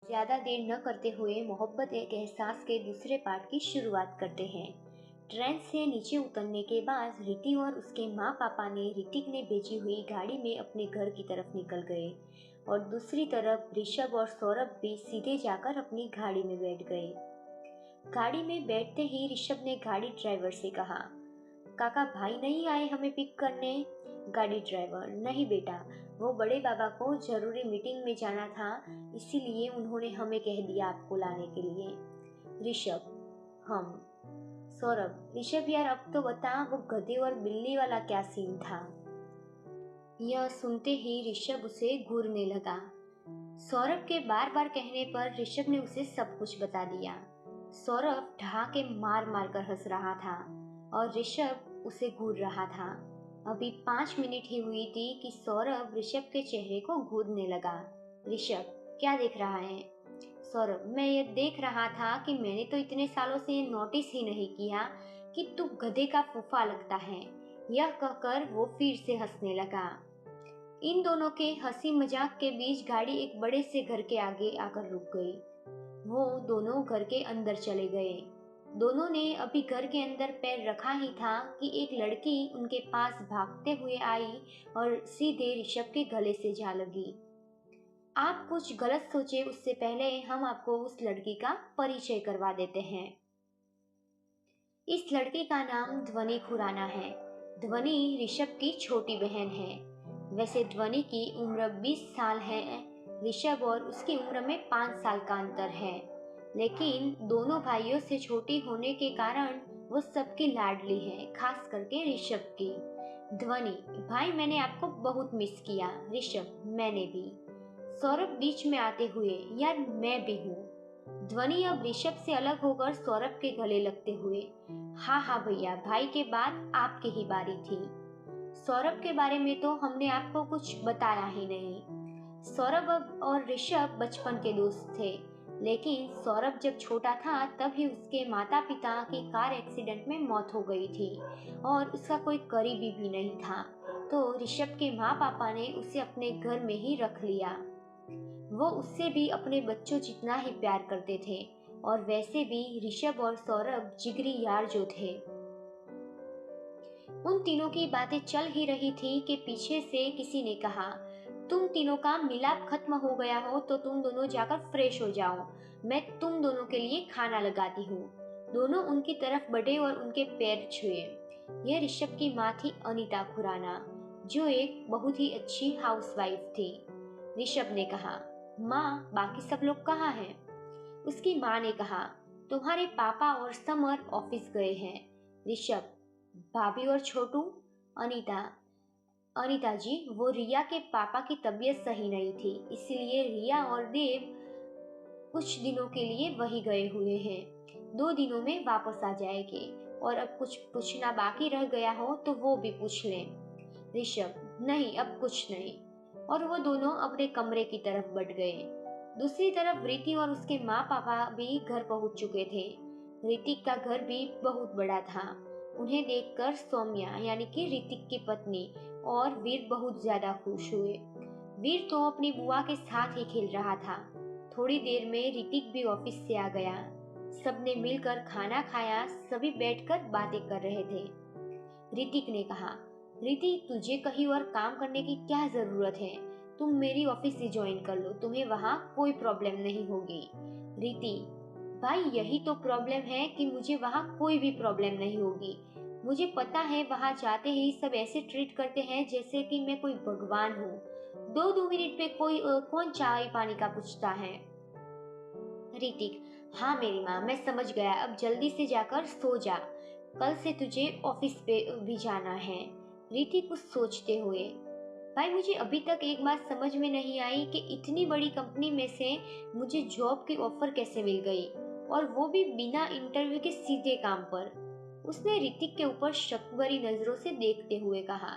ज़्यादा देर न करते हुए मोहब्बत एक एहसास के दूसरे पार्ट की शुरुआत करते हैं। ट्रेन से नीचे उतरने के बाद रिति और उसके माँ पापा ने ऋतिक ने भेजी हुई गाड़ी में अपने घर की तरफ निकल गए और दूसरी तरफ ऋषभ और सौरभ भी सीधे जाकर अपनी गाड़ी में बैठ गए। गाड़ी में बैठते ही ऋषभ ने गाड़ी ड्राइवर से कहा, काका भाई नहीं आए हमें पिक करने? गाड़ी ड्राइवर, नहीं बेटा, वो बड़े बाबा को जरूरी मीटिंग में जाना था, इसीलिए उन्होंने हमें कह दिया आपको लाने के लिए। ऋषभ, हम। सौरभ, ऋषभ यार अब तो बता, वो गधे और बिल्ली वाला क्या सीन था? यह सुनते ही ऋषभ उसे घूरने लगा। सौरभ के बार बार कहने पर ऋषभ ने उसे सब कुछ बता दिया। सौरभ ठहाके मार मार कर हंस रहा था और ऋषभ उसे घूर रहा था। अभी 5 मिनट ही हुई थी कि सौरभ ऋषभ के चेहरे को घूरने लगा। ऋषभ, क्या देख रहा है? सौरभ, मैं ये देख रहा था कि मैंने तो इतने सालों से ये नोटिस ही नहीं किया कि तू गधे का फूफा लगता है। यह कहकर वो फिर से हंसने लगा। इन दोनों के हंसी मजाक के बीच गाड़ी एक बड़े से घर के आगे आकर रुक गई। वो दोनों घर के अंदर चले गए। दोनों ने अभी घर के अंदर पैर रखा ही था कि एक लड़की उनके पास भागते हुए आई और सीधे ऋषभ के गले से जा लगी। आप कुछ गलत सोचे उससे पहले हम आपको उस लड़की का परिचय करवा देते हैं। इस लड़की का नाम ध्वनि खुराना है। ध्वनि ऋषभ की छोटी बहन है। वैसे ध्वनि की उम्र 20 साल है। ऋषभ और उसकी उम्र में 5 साल का अंतर है, लेकिन दोनों भाइयों से छोटी होने के कारण वो सबकी लाडली है, खास करके ऋषभ की। ध्वनि, भाई मैंने आपको बहुत मिस किया। ऋषभ, मैंने भी। सौरभ बीच में आते हुए, यार मैं भी हूँ। ध्वनि अब ऋषभ से अलग होकर सौरभ के गले लगते हुए, हाँ हाँ भैया, भाई के बाद आपकी ही बारी थी। सौरभ के बारे में तो हमने आपको कुछ बताया ही नहीं। सौरभ और ऋषभ बचपन के दोस्त थे, लेकिन सौरभ जब छोटा था तभी उसके माता पिता की कार एक्सीडेंट में मौत हो गई थी और उसका कोई करीबी भी नहीं था, तो ऋषभ के माँ पापा ने उसे अपने घर में ही रख लिया। वो उससे भी अपने बच्चों जितना ही प्यार करते थे और वैसे भी ऋषभ और सौरभ जिगरी यार जो थे। उन तीनों की बातें चल ही रही थी कि पीछे से किसी ने कहा, तुम तीनों का मिलाप खत्म हो गया हो तो तुम दोनों जाकर फ्रेश हो जाओ, मैं तुम दोनों के लिए खाना लगाती हूँ। दोनों उनकी तरफ बढ़े और उनके पैर छुए। यह ऋषभ की माँ थी अनीता खुराना, जो एक बहुत ही अच्छी हाउसवाइफ थी। ऋषभ ने कहा, माँ बाकी सब लोग कहाँ हैं? उसकी माँ ने कहा, तुम्हारे पापा और समर ऑफिस गए हैं। ऋषभ, भाभी और छोटू? अनीता, अनीता जी, वो रिया के पापा की तबीयत सही नहीं थी, इसलिए रिया और देव कुछ दिनों के लिए वही गए हुए हैं। 2 दिनों में वापस आ जाएंगे और अब कुछ पूछना बाकी रह गया हो तो वो भी पूछ लें। ऋषभ, नहीं अब कुछ नहीं। और वो दोनों अपने कमरे की तरफ बढ़ गए। दूसरी तरफ रीति और उसके माँ पापा भी घर पहुंच चुके थे। ऋतिक का घर भी बहुत बड़ा था। उन्हें देखकर सौम्या यानी कि ऋतिक की पत्नी और वीर बहुत ज्यादा खुश हुए। वीर तो अपनी बुआ के साथ ही खेल रहा था। थोड़ी देर में ऋतिक भी ऑफिस से आ गया। सबने मिलकर खाना खाया, सभी बैठकर बातें कर रहे थे। ऋतिक ने कहा, रीति तुझे कहीं और काम करने की क्या जरूरत है? तुम मेरी ऑफिस से ज्वाइन कर लो, तुम्हें वहाँ कोई प्रॉब्लम नहीं होगी। रीति, भाई यही तो प्रॉब्लम है कि मुझे वहाँ कोई भी प्रॉब्लम नहीं होगी। मुझे पता है वहाँ जाते ही सब ऐसे ट्रीट करते हैं जैसे कि मैं कोई भगवान हूँ। 2-2 मिनट पे कौन चाय पानी का पूछता है? ऋतिक, हाँ मेरी माँ, मैं समझ गया, अब जल्दी से जाकर सो जा, कल से तुझे ऑफिस पे भी जाना है। ऋतिक कुछ सोचते हुए, भाई मुझे अभी तक एक बात समझ में नहीं आई कि इतनी बड़ी कंपनी में से मुझे जॉब की ऑफर कैसे मिल गई, और वो भी बिना इंटरव्यू के सीधे काम पर। उसने ऋतिक के ऊपर शक भरी नजरों से देखते हुए कहा।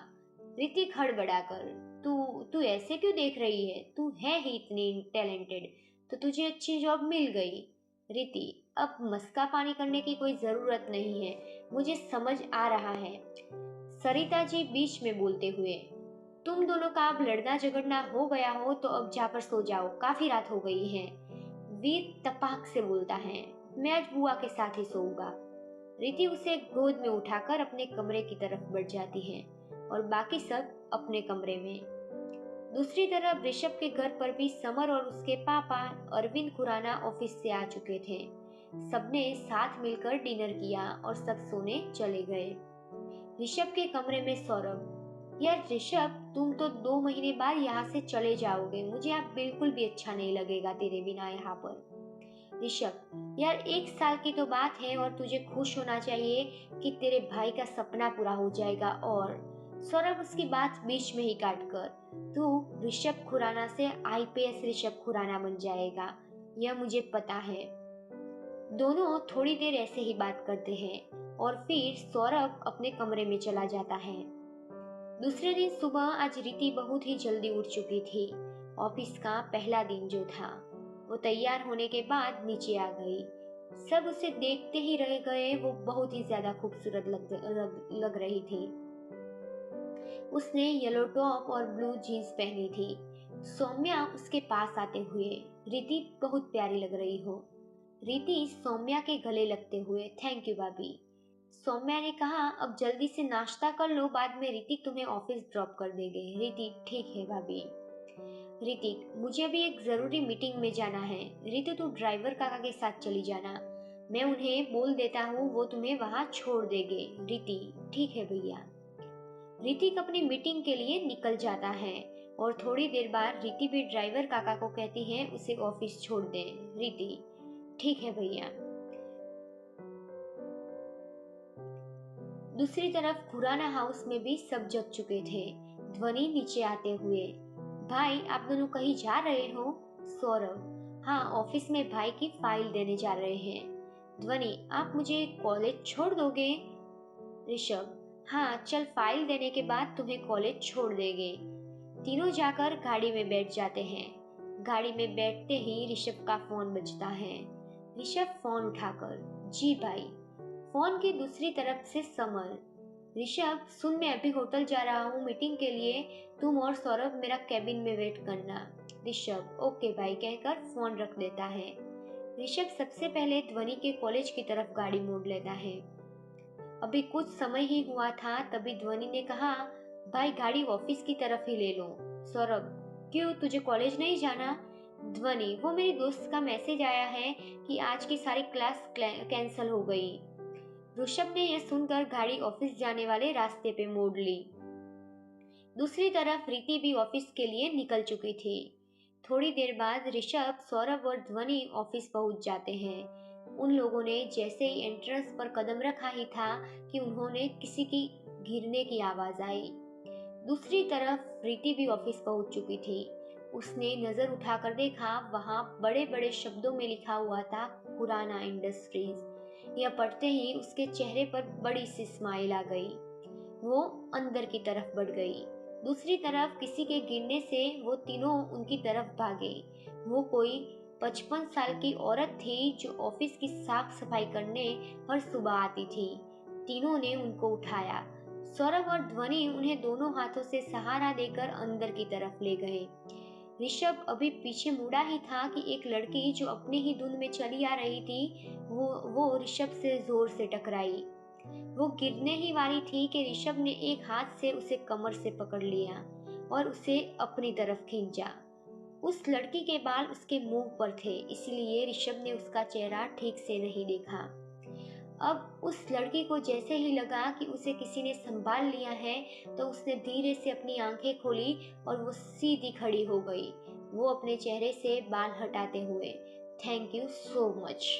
ऋतिक हड़बड़ाकर, तू तू ऐसे क्यों देख रही है? तू है ही इतनी टैलेंटेड, तो तुझे अच्छी जॉब मिल गई। रीति, अब मस्का पानी करने की कोई जरूरत नहीं है, मुझे समझ आ रहा है। सरिता जी बीच में बोलते हुए, तुम दोनों का अब लड़ना झगड़ना हो गया हो तो अब जाकर सो जाओ, काफी रात हो गई है। वीर तपाक से बोलता है, मैं आज बुआ के साथ ही सोऊंगा। रीति उसे गोद में उठाकर अपने कमरे की तरफ बढ़ जाती है और बाकी सब अपने कमरे में। दूसरी तरफ ऋषभ के घर पर भी समर और उसके पापा अरविंद खुराना ऑफिस से आ चुके थे। सबने साथ मिलकर डिनर किया और सब सोने चले गए। ऋषभ के कमरे में सौरभ, यार ऋषभ, तुम तो 2 महीने बाद यहाँ से चले जाओगे, मुझे अब बिल्कुल भी अच्छा नहीं लगेगा तेरे बिना यहाँ पर। ऋषभ, यार 1 साल की तो बात है और तुझे खुश होना चाहिए कि तेरे भाई का सपना पूरा हो जाएगा। और सौरभ उसकी बात बीच में ही काट कर, तू ऋषभ खुराना से आईपीएस ऋषभ खुराना बन जाएगा, यह मुझे पता है। दोनों थोड़ी देर ऐसे ही बात करते हैं और फिर सौरभ अपने कमरे में चला जाता है। दूसरे दिन सुबह आज रीति बहुत ही जल्दी उठ चुकी थी। ऑफिस का पहला दिन जो था, वो तैयार होने के बाद नीचे आ गई। सब उसे देखते ही रह गए, वो बहुत ही ज्यादा खूबसूरत लग रही थी। उसने येलो टॉप और ब्लू जीन्स पहनी थी। सौम्या उसके पास आते हुए, रीति बहुत प्यारी लग रही हो। रीति सौम्या के गले लगते हुए, थैंक यू भाभी। सौम्या ने कहा, अब जल्दी से नाश्ता कर लो, बाद में ऋतिक तुम्हें ऑफिस ड्रॉप कर देंगे। ऋतिक, ठीक है भाभी। ऋतिक, मुझे अभी एक जरूरी मीटिंग में जाना है। ऋतु, तू ड्राइवर काका के साथ चली जाना, मैं उन्हें बोल देता हूँ, वो तुम्हें वहाँ छोड़ देंगे। ऋति, ठीक है भैया। ऋतिक अपनी मीटिंग के लिए निकल जाता है और थोड़ी देर बाद रीति भी ड्राइवर काका को कहती है उसे ऑफिस छोड़ दें। रीति, ठीक है भैया। दूसरी तरफ खुराना हाउस में भी सब जग चुके थे। ध्वनि नीचे आते हुए, भाई आप दोनों कहीं जा रहे हो? सौरभ, हाँ, ऑफिस में भाई की फाइल देने जा रहे हैं। ध्वनि, आप मुझे कॉलेज छोड़ दोगे? ऋषभ, हाँ चल, फाइल देने के बाद तुम्हें कॉलेज छोड़ देंगे। तीनों जाकर गाड़ी में बैठ जाते हैं। गाड़ी में बैठते ही ऋषभ का फोन बजता है। ऋषभ फोन उठाकर, जी भाई। फोन की दूसरी तरफ से समर, ऋषभ सुन, मैं अभी होटल जा रहा हूँ मीटिंग के लिए, तुम और सौरभ मेरा कैबिन में वेट करना। ऋषभ, ओके भाई कहकर फोन रख देता है। ऋषभ सबसे पहले ध्वनि के कॉलेज की तरफ गाड़ी मोड़ लेता है। अभी कुछ समय ही हुआ था, तभी ध्वनि ने कहा, भाई गाड़ी ऑफिस की तरफ ही ले लो। सौरभ, क्यों, तुझे कॉलेज नहीं जाना? ध्वनि, वो मेरी दोस्त का मैसेज आया है कि आज की सारी क्लास कैंसिल हो गई। ऋषभ ने यह सुनकर गाड़ी ऑफिस जाने वाले रास्ते पे मोड़ ली। दूसरी तरफ रीति भी ऑफिस के लिए निकल चुकी थी। थोड़ी देर बाद ऋषभ, सौरभ और ध्वनि ऑफिस पहुंच जाते हैं। उन लोगों ने जैसे ही एंट्रेंस पर कदम रखा ही था कि उन्होंने किसी की गिरने की आवाज आई। दूसरी तरफ रीति भी ऑफिस पहुंच चुकी थी। उसने नजर उठाकर देखा, वहां बड़े बड़े शब्दों में लिखा हुआ था खुराना इंडस्ट्रीज। यह पढ़ते ही उसके चेहरे पर बड़ी सी स्माइल आ गई। वो अंदर की तरफ बढ़ गई। दूसरी तरफ किसी के गिरने से वो तीनों उनकी तरफ भागे। वो कोई 55 साल की औरत थी जो ऑफिस की साफ सफाई करने हर सुबह आती थी। तीनों ने उनको उठाया। सौरभ और ध्वनि उन्हें दोनों हाथों से सहारा देकर अंदर की तरफ ले गए। ऋषभ अभी पीछे मुड़ा ही था कि एक लड़की जो अपने ही धुन में चली आ रही थी, वो ऋषभ से जोर से टकराई। वो गिरने ही वाली थी कि ऋषभ ने एक हाथ से उसे कमर से पकड़ लिया और उसे अपनी तरफ खींचा। उस लड़की के बाल उसके मुंह पर थे, इसलिए ऋषभ ने उसका चेहरा ठीक से नहीं देखा। अब उस लड़की को जैसे ही लगा कि उसे किसी ने संभाल लिया है, तो उसने धीरे से अपनी आंखें खोली और वो सीधी खड़ी हो गई, वो अपने चेहरे से बाल हटाते हुए। Thank you so much.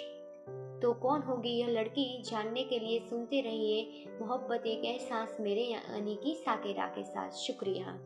तो कौन होगी यह लड़की, जानने के लिए सुनते रहिए मोहब्बत एक एहसास मेरे यानी कि साकेरा के साथ। शुक्रिया।